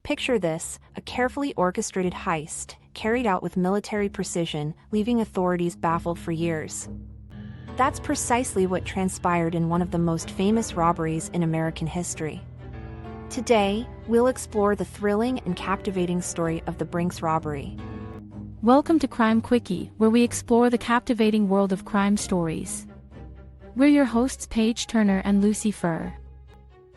Picture this, a carefully orchestrated heist, carried out with military precision, leaving authorities baffled for years. That's precisely what transpired in one of the most famous robberies in American history. Today, we'll explore the thrilling and captivating story of the Brink's robbery. Welcome to Crime Quickie, where we explore the captivating world of crime stories. We're your hosts Paige Turner and Lucy Furr.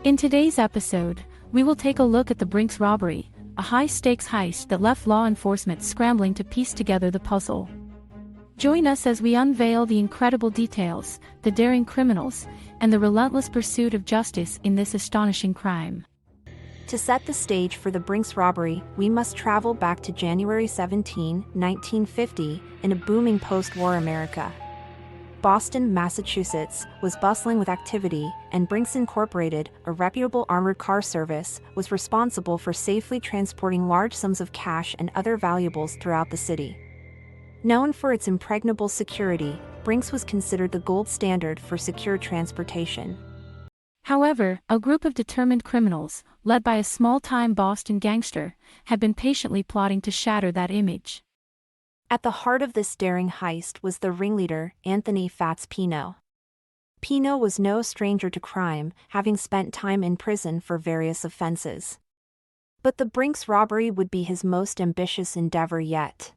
In today's episode, we will take a look at the Brink's robbery, a high-stakes heist that left law enforcement scrambling to piece together the puzzle. Join us as we unveil the incredible details, the daring criminals, and the relentless pursuit of justice in this astonishing crime. To set the stage for the Brink's robbery, we must travel back to January 17, 1950, in a booming post-war America. Boston, Massachusetts, was bustling with activity, and Brink's Incorporated, a reputable armored car service, was responsible for safely transporting large sums of cash and other valuables throughout the city. Known for its impregnable security, Brink's was considered the gold standard for secure transportation. However, a group of determined criminals, led by a small-time Boston gangster, had been patiently plotting to shatter that image. At the heart of this daring heist was the ringleader, Anthony "Fats" Pino. Pino was no stranger to crime, having spent time in prison for various offenses. But the Brink's robbery would be his most ambitious endeavor yet.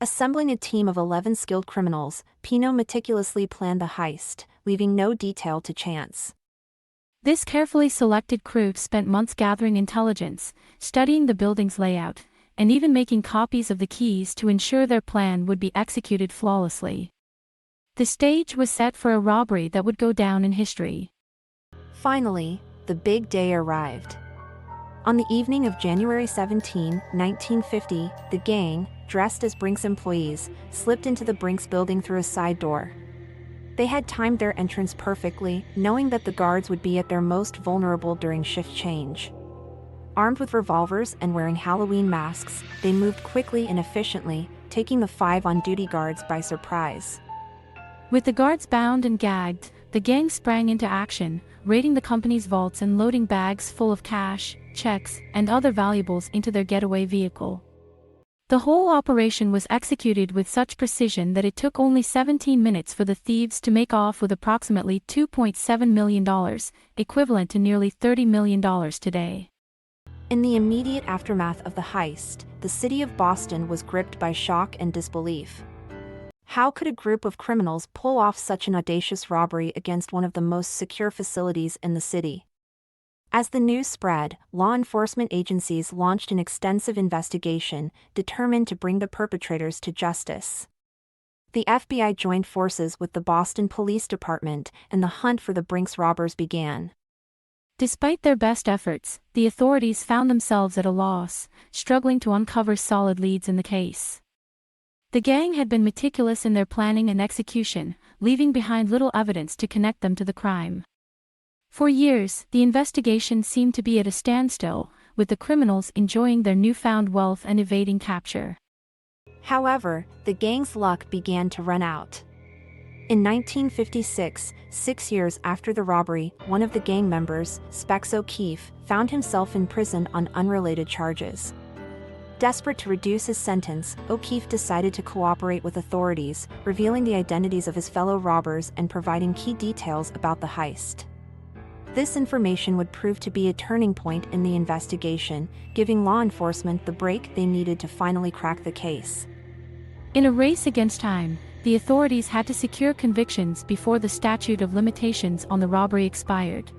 Assembling a team of 11 skilled criminals, Pino meticulously planned the heist, leaving no detail to chance. This carefully selected crew spent months gathering intelligence, studying the building's layout, and even making copies of the keys to ensure their plan would be executed flawlessly. The stage was set for a robbery that would go down in history. Finally, the big day arrived. On the evening of January 17, 1950, the gang, dressed as Brink's employees, slipped into the Brink's building through a side door. They had timed their entrance perfectly, knowing that the guards would be at their most vulnerable during shift change. Armed with revolvers and wearing Halloween masks, they moved quickly and efficiently, taking the 5 on-duty guards by surprise. With the guards bound and gagged, the gang sprang into action, raiding the company's vaults and loading bags full of cash, checks, and other valuables into their getaway vehicle. The whole operation was executed with such precision that it took only 17 minutes for the thieves to make off with approximately $2.7 million, equivalent to nearly $30 million today. In the immediate aftermath of the heist, the city of Boston was gripped by shock and disbelief. How could a group of criminals pull off such an audacious robbery against one of the most secure facilities in the city? As the news spread, law enforcement agencies launched an extensive investigation, determined to bring the perpetrators to justice. The FBI joined forces with the Boston Police Department, and the hunt for the Brink's robbers began. Despite their best efforts, the authorities found themselves at a loss, struggling to uncover solid leads in the case. The gang had been meticulous in their planning and execution, leaving behind little evidence to connect them to the crime. For years, the investigation seemed to be at a standstill, with the criminals enjoying their newfound wealth and evading capture. However, the gang's luck began to run out. In 1956, 6 years after the robbery, one of the gang members, Specs O'Keefe, found himself in prison on unrelated charges. Desperate to reduce his sentence, O'Keefe decided to cooperate with authorities, revealing the identities of his fellow robbers and providing key details about the heist. This information would prove to be a turning point in the investigation, giving law enforcement the break they needed to finally crack the case. In a race against time, the authorities had to secure convictions before the statute of limitations on the robbery expired.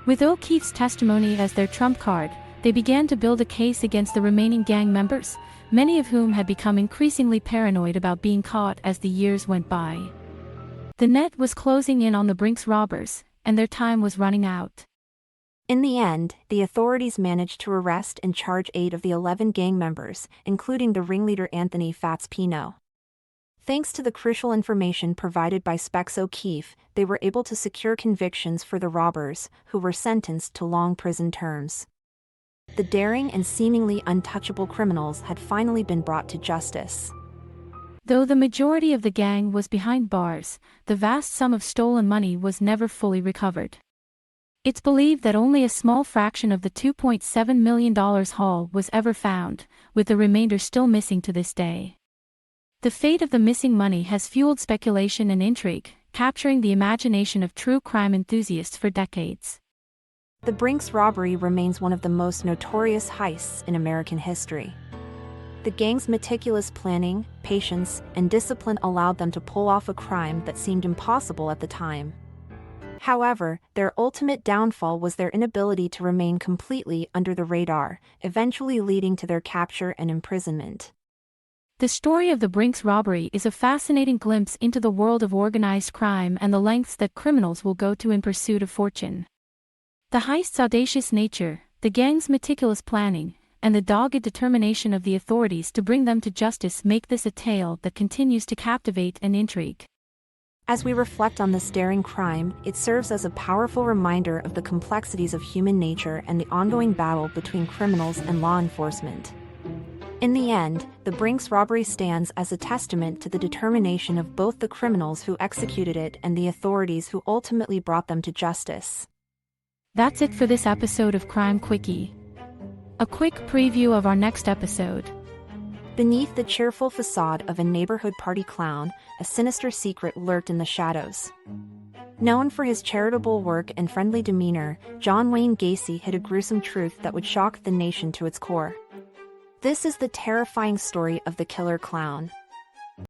With O'Keefe's testimony as their trump card, they began to build a case against the remaining gang members, many of whom had become increasingly paranoid about being caught as the years went by. The net was closing in on the Brink's robbers, and their time was running out. In the end, the authorities managed to arrest and charge 8 of the 11 gang members, including the ringleader Anthony "Fats" Pino. Thanks to the crucial information provided by Specs O'Keefe, they were able to secure convictions for the robbers, who were sentenced to long prison terms. The daring and seemingly untouchable criminals had finally been brought to justice. Though the majority of the gang was behind bars, the vast sum of stolen money was never fully recovered. It's believed that only a small fraction of the $2.7 million haul was ever found, with the remainder still missing to this day. The fate of the missing money has fueled speculation and intrigue, capturing the imagination of true crime enthusiasts for decades. The Brink's robbery remains one of the most notorious heists in American history. The gang's meticulous planning, patience, and discipline allowed them to pull off a crime that seemed impossible at the time. However, their ultimate downfall was their inability to remain completely under the radar, eventually leading to their capture and imprisonment. The story of the Brink's robbery is a fascinating glimpse into the world of organized crime and the lengths that criminals will go to in pursuit of fortune. The heist's audacious nature, the gang's meticulous planning, and the dogged determination of the authorities to bring them to justice make this a tale that continues to captivate and intrigue. As we reflect on this daring crime, it serves as a powerful reminder of the complexities of human nature and the ongoing battle between criminals and law enforcement. In the end, the Brink's robbery stands as a testament to the determination of both the criminals who executed it and the authorities who ultimately brought them to justice. That's it for this episode of Crime Quickie. A quick preview of our next episode. Beneath the cheerful facade of a neighborhood party clown, a sinister secret lurked in the shadows. Known for his charitable work and friendly demeanor, John Wayne Gacy hid a gruesome truth that would shock the nation to its core. This is the terrifying story of the killer clown.